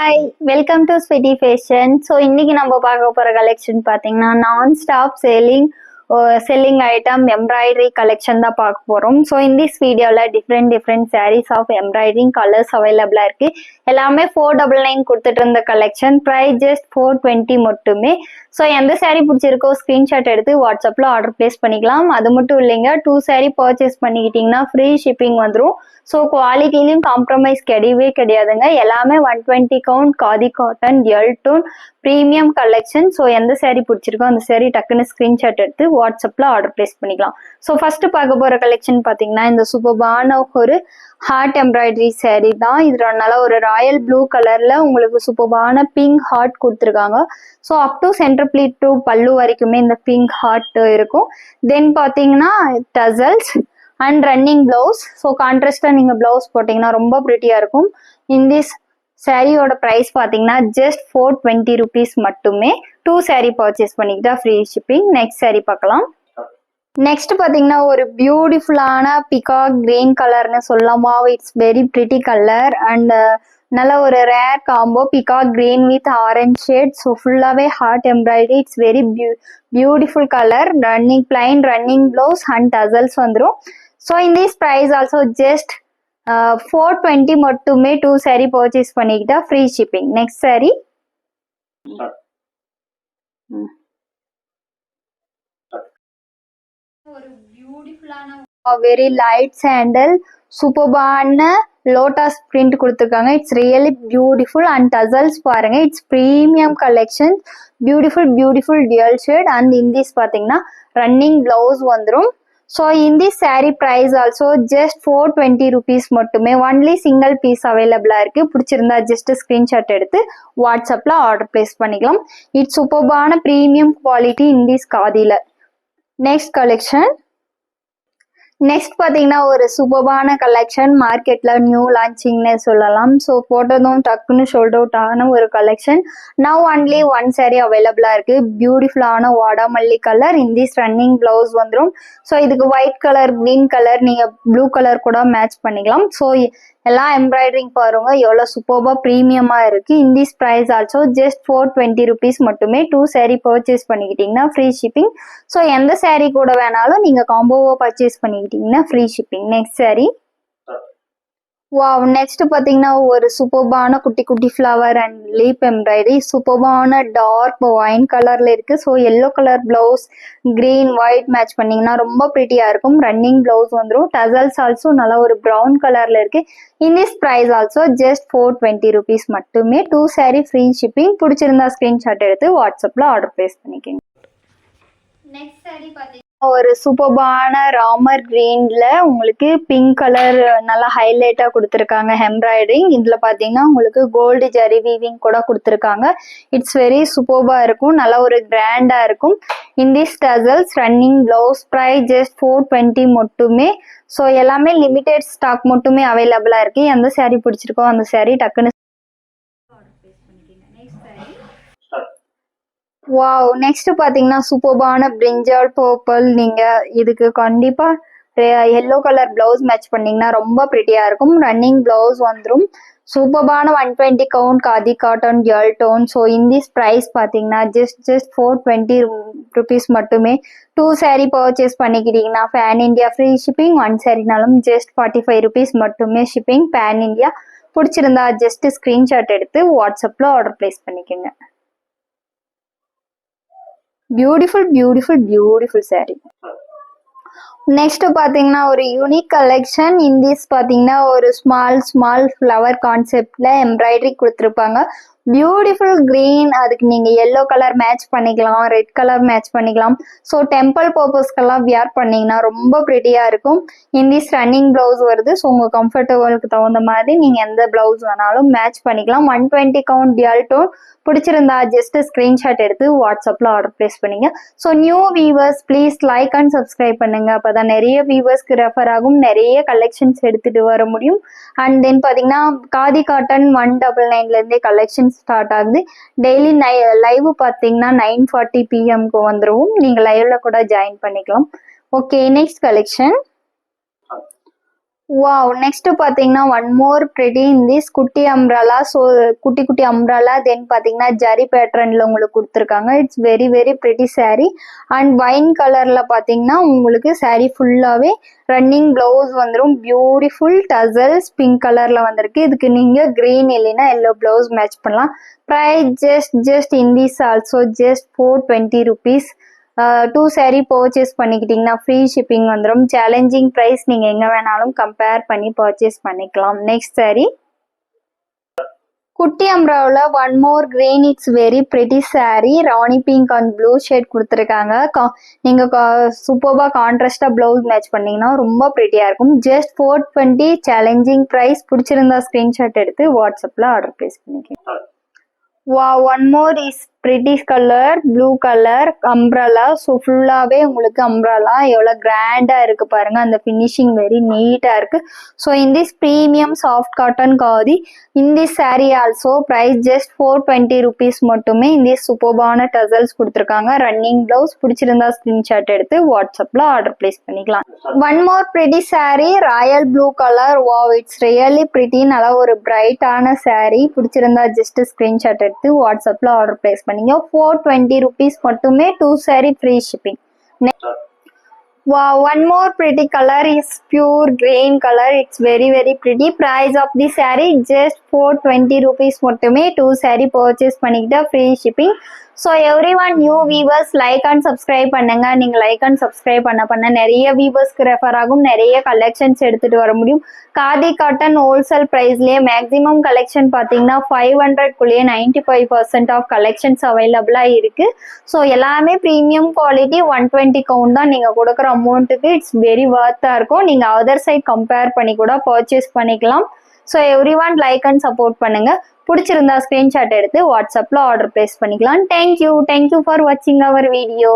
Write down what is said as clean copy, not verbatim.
Hi welcome to Sweety Fashion. So இன்னைக்கு நம்ம பார்க்க போகிற கலெக்ஷன் பார்த்தீங்கன்னா நான் stop selling item embroidery collection தான் பார்க்க போகிறோம். ஸோ in this வீடியோவில் different sarees of embroidering colours அவைலபிளாக இருக்குது. எல்லாமே 499 கொடுத்துட்டு இருந்த கலெக்ஷன். ப்ரைஸ் ஜஸ்ட் 420 மட்டுமே. ஸோ எந்த சாரீ பிடிச்சிருக்கோ ஸ்க்ரீன்ஷாட் எடுத்து வாட்ஸ்அப்பில் ஆர்டர் பிளேஸ் பண்ணிக்கலாம். அது மட்டும் இல்லைங்க, 2 சாரீ பர்ச்சேஸ் பண்ணிக்கிட்டிங்கன்னா ஃப்ரீ ஷிப்பிங் வந்துடும். ஸோ குவாலிட்டிலையும் காம்ப்ரமைஸ் கிடையாதுங்க. எல்லாமே 120 கவுண்ட் காதி காட்டன் எல் டோன் ப்ரீமியம் கலெக்ஷன். ஸோ எந்த சாரீ பிடிச்சிருக்கோ அந்த சாரீ டக்குன்னு ஸ்க்ரீன்ஷாட் எடுத்து வாட்ஸ்அப்பில் ஆர்டர் பிளேஸ் பண்ணிக்கலாம். ஸோ ஃபர்ஸ்ட் பார்க்க போகிற கலெக்ஷன் பார்த்தீங்கன்னா இந்த சூப்பர்பான ஒரு ஹார்ட் எம்ப்ராய்டரி சாரீ தான். இதில் நல்லா ஒரு ராயல் ப்ளூ கலரில் உங்களுக்கு சூப்பர்பான பிங்க் ஹார்ட் கொடுத்துருக்காங்க. So up to center pleat to பல்லு வரைக்குமே இந்த பிங்க் ஹார்ட் இருக்கும். தென் பார்த்தீங்கன்னா tassels and running blouse. So கான்ட்ராஸ்டாக நீங்கள் பிளவுஸ் போட்டிங்கன்னா ரொம்ப ப்ரிட்டியாக இருக்கும். இந்திஸ் சாரியோட ப்ரைஸ் பார்த்தீங்கன்னா ஜஸ்ட் 420 ருபீஸ் மட்டுமே. 2 சாரீ பர்ச்சேஸ் பண்ணிக்கிட்டா ஃப்ரீ ஷிப்பிங். நெக்ஸ்ட் சாரீ பார்க்கலாம். நெக்ஸ்ட் பார்த்தீங்கன்னா ஒரு பியூட்டிஃபுல்லான பிகாக் கிரீன் கலர்னு சொல்லலாமா. It's very pretty colour and நல்ல ஒரு rare combo peacock green with orange shade. So ஃபுல்லாகவே heart embroidery. It's very beautiful colour. Plain running blouse and tassels வந்துடும். So in this price also just 420 மட்டுமே. 2 sari purchase பண்ணிக்கிட்டா free shipping. Next sari ஒரு பியூட்டிஃபுல்லான very light sandal சூப்பர்பான lotus print கொடுத்துருக்காங்க. It's really beautiful and tassels பாருங்க. It's premium collection. Beautiful dual shade and in this பார்த்தீங்கன்னா running blouse வந்துடும். ஸோ இந்த sari price also just 420 rupees மட்டுமே. ஒன்லி சிங்கிள் பீஸ் அவைலபிளாக இருக்குது. பிடிச்சிருந்தா ஜஸ்ட் ஸ்க்ரீன்ஷாட் எடுத்து வாட்ஸ்அப்பில் ஆர்டர் பிளேஸ் பண்ணிக்கலாம். இட்ஸ் சூப்பர்பான ப்ரீமியம் குவாலிட்டி இந்திஸ் காதியில். Next collection. நெக்ஸ்ட் பார்த்தீங்கன்னா ஒரு சூப்பர்பான கலெக்ஷன். மார்க்கெட்டில் நியூ லான்ச்சிங்னே சொல்லலாம். ஸோ போட்டதும் டக்குன்னு ஷோல்ட் அவுட் ஆன ஒரு கலெக்ஷன். நவ் ஒன்லி 1 சாரீ அவைலபிளாக இருக்குது. பியூட்டிஃபுல்லான வாடாமல்லி கலர். இந்திஸ் ரன்னிங் பிளவுஸ் வந்துடும். ஸோ இதுக்கு ஒயிட் கலர் க்ரீன் கலர் நீங்கள் ப்ளூ கலர் கூட மேட்ச் பண்ணிக்கலாம். ஸோ எல்லா எம்ப்ராய்டரிங் பாருங்க எவ்வளோ சூப்பர்பா ப்ரீமியமாக இருக்குது. In this price also just 420 rupees மட்டுமே. 2 சாரீ பர்ச்சேஸ் பண்ணிக்கிட்டிங்கன்னா ஃப்ரீ ஷிப்பிங். ஸோ எந்த சாரீ கூட வேணாலும் நீங்கள் காம்போவாக பர்ச்சேஸ் பண்ணிக்கிட்டிங்கன்னா free shipping. Next sari. Wow. Next பார்த்தீங்கன்னா ஒரு சூப்பர்பான குட்டி ஃப்ளவர் அண்ட் லீப் எம்ப்ராய்டரி. சூப்பர்பான டார்க் ஒயின் கலரில் இருக்குது. So yellow colour blouse green white match பண்ணிங்கன்னா ரொம்ப ப்ரிட்டியாக இருக்கும். ரன்னிங் ப்ளவுஸ் வந்துடும். டசல்ஸ் ஆல்சோ நல்லா ஒரு ப்ரௌன் கலரில் இருக்குது. In this price also just 420 rupees மட்டுமே. 2 சாரீ ஃப்ரீ ஷிப்பிங். பிடிச்சிருந்தா ஸ்க்ரீன்ஷாட் எடுத்து வாட்ஸ்அப்பில் ஆர்டர் பிளேஸ் பண்ணிக்கோங்க. நெக்ஸ்ட் சாரீ பார்த்தீங்கன்னா ஒரு சூப்பர்பான ராமர் கிரீன்ல உங்களுக்கு பிங்க் கலர் நல்லா ஹைலைட்டா கொடுத்துருக்காங்க எம்ப்ராய்டரிங். இதுல பாத்தீங்கன்னா உங்களுக்கு கோல்டு ஜரி வீவிங் கூட கொடுத்துருக்காங்க. இட்ஸ் வெரி சூப்பர்பா இருக்கும். நல்லா ஒரு கிராண்டா இருக்கும். In this tassels running blouse. Price just 420 மட்டுமே. ஸோ எல்லாமே லிமிடெட் ஸ்டாக் மட்டுமே அவைலபிளா இருக்கு. எந்த சாரீ பிடிச்சிருக்கோ அந்த சாரீ டக்குன்னு. வாவ். நெக்ஸ்ட் பார்த்தீங்கன்னா சூப்பர்பான பிரிஞ்சால் பர்பிள். நீங்கள் இதுக்கு கண்டிப்பாக எல்லோ கலர் பிளவுஸ் மேட்ச் பண்ணிங்கன்னா ரொம்ப ப்ரிட்டியாக இருக்கும். ரன்னிங் பிளவுஸ் வந்துடும். சூப்பர்பான 120 கவுண்ட் காதி காட்டன் எல் டோன். ஸோ இந்திஸ் ப்ரைஸ் பார்த்தீங்கன்னா ஜஸ்ட் 420 ருபீஸ் மட்டுமே. 2 சாரீ பர்ச்சேஸ் பண்ணிக்கிட்டீங்கன்னா பேன் இண்டியா ஃப்ரீ ஷிப்பிங். 1 சாரீனாலும் ஜஸ்ட் 45 ருபீஸ் மட்டுமே ஷிப்பிங் பேன் இண்டியா. பிடிச்சிருந்தா ஜஸ்ட் ஸ்க்ரீன்ஷாட் எடுத்து வாட்ஸ்அப்பில் ஆர்டர் பிளேஸ் பண்ணிக்கோங்க. பியூட்டிஃபுல் சாரீ. நெக்ஸ்ட் பார்த்தீங்கன்னா ஒரு யூனிக் கலெக்ஷன். இந்திஸ் பார்த்தீங்கன்னா ஒரு ஸ்மால் ஃப்ளவர் கான்செப்ட்ல எம்ப்ராய்டரி கொடுத்துருப்பாங்க. Beautiful green. அதுக்கு நீங்கள் எல்லோ கலர் மேட்ச் பண்ணிக்கலாம், ரெட் கலர் மேட்ச் பண்ணிக்கலாம். ஸோ டெம்பிள் பர்பஸ்க்கெல்லாம் வியர் பண்ணிங்கன்னா ரொம்ப ப்ரிட்டியாக இருக்கும். இந்திஸ் ரன்னிங் ப்ளவுஸ் வருது. ஸோ உங்கள் கம்ஃபர்டபுளுக்கு தகுந்த மாதிரி நீங்கள் எந்த ப்ளவுஸ் வேணாலும் மேட்ச் பண்ணிக்கலாம். 120 கவுண்ட் டியூல் டோன். பிடிச்சிருந்தா ஜஸ்ட் ஸ்க்ரீன்ஷாட் எடுத்து வாட்ஸ்அப்பில் ஆர்டர் பிளேஸ் பண்ணிங்க. So new viewers please like and subscribe பண்ணுங்கள். அப்போ தான் நிறைய வியூவர்ஸ்க்கு ரெஃபர் ஆகும். நிறைய கலெக்ஷன்ஸ் எடுத்துகிட்டு வர முடியும். அண்ட் தென் பார்த்தீங்கன்னா காதி காட்டன் 199லேருந்தே கலெக்ஷன்ஸ் ஸ்டார்ட் ஆகுது. டெய்லி லைவ் பார்த்தீங்கன்னா 9:40 PM வந்துடும். நீங்கள் லைவ்ல கூட ஜாயின் பண்ணிக்கலாம். Okay. Next collection. Wow! Next பார்த்தீங்கன்னா, one more pretty in this குட்டி அம்ப்ரெல்லா. ஸோ குட்டி குட்டி அம்ப்ரெல்லா தென் பார்த்தீங்கன்னா, ஜரி பேட்டர்ன்ல உங்களுக்கு குடுத்துருக்காங்க. It's very very pretty sari. And wine கலர்ல பார்த்தீங்கன்னா, உங்களுக்கு சாரீ ஃபுல்லாவே ரன்னிங் ப்ளவுஸ் வந்துரும். பியூட்டிஃபுல் டசல்ஸ் பிங்க் கலர்ல வந்திருக்கு. இதுக்கு நீங்க கிரீன் இல்லைன்னா எல்லோ ப்ளவுஸ் மேட்ச் பண்ணலாம். Price just in this also just 420 rupees. 2 saree purchase பண்ணிக்கிட்டிங்கன்னா ஃப்ரீ ஷிப்பிங் வந்துடும். சேலஞ்சிங் ப்ரைஸ், நீங்கள் எங்கே வேணாலும் கம்பேர் பண்ணி பர்ச்சேஸ் பண்ணிக்கலாம். நெக்ஸ்ட் saree குட்டி அம்ராவில் one more green. It's very pretty saree. Rani pink and blue shade கொடுத்துருக்காங்க. நீங்கள் சூப்பராக கான்ட்ராஸ்டாக ப்ளவுஸ் மேட்ச் பண்ணிங்கன்னா ரொம்ப ப்ரிட்டியாக இருக்கும். Just 420 challenging price. பிடிச்சிருந்தா ஸ்க்ரீன்ஷாட் எடுத்து வாட்ஸ்அப்பில் ஆர்டர் ப்ளேஸ் பண்ணிக்கலாம். One more is pretty colour blue colour umbrella. So ஃபுல்லாகவே உங்களுக்கு அம்ப்ரலா எவ்வளோ கிராண்டாக இருக்குது பாருங்கள். அந்த ஃபினிஷிங் வெரி நீட்டாக இருக்குது. So in this premium soft cotton khadi in this saree also price just 420 rupees மட்டுமே. இந்த சூப்பர்பான டசல்ஸ் கொடுத்துருக்காங்க. Running blouse. பிடிச்சிருந்தா ஸ்க்ரீன்ஷாட் எடுத்து வாட்ஸ்அப்பில் ஆர்டர் ப்ளேஸ் பண்ணிக்கலாம். One more pretty saree Royal blue colour. Wow! It's really pretty. நல்லா ஒரு பிரைட்டான saree. பிடிச்சிருந்தா ஜஸ்ட் ஸ்க்ரீன்ஷாட் எடுத்து வாட்ஸ்அப்பில் ஆர்டர் ப்ளேஸ் பண்ணீங்க. 420 rupees மட்டுமே. 2 saree free shipping. Wow, one more pretty color is pure green color. It's very very pretty. Price of the saree just 420 rupees மட்டுமே. 2 saree purchase பண்ணிக்கிட்டா free shipping. So everyone new viewers like and subscribe பண்ணுங்க. நீங்கள் like and subscribe பண்ண நிறைய வீவர்ஸ்க்கு refer ஆகும். நிறைய collections எடுத்துகிட்டு வர முடியும். காதி காட்டன் ஹோல்சேல் ப்ரைஸ்லேயே மேக்ஸிமம் கலெக்ஷன் பார்த்தீங்கன்னா 500குள்ளேயே 95% ஆஃப் கலெக்ஷன்ஸ் அவைலபிளாக இருக்குது. ஸோ எல்லாமே ப்ரீமியம் குவாலிட்டி. 120 கவுண்ட் தான் நீங்கள் கொடுக்குற அமௌண்ட்டுக்கு. இட்ஸ் வெரி வர்த்தாக இருக்கும். நீங்கள் அதர் சைட் கம்பேர் பண்ணி கூட பர்ச்சேஸ் பண்ணிக்கலாம். So every one like and support பண்ணுங்க. பிடிச்சிருந்தா ஸ்க்ரீன்ஷாட் எடுத்து வாட்ஸ்அப்பில் ஆர்டர் பிளேஸ் பண்ணிக்கலாம். தேங்க்யூ ஃபார் வாட்சிங் அவர் வீடியோ.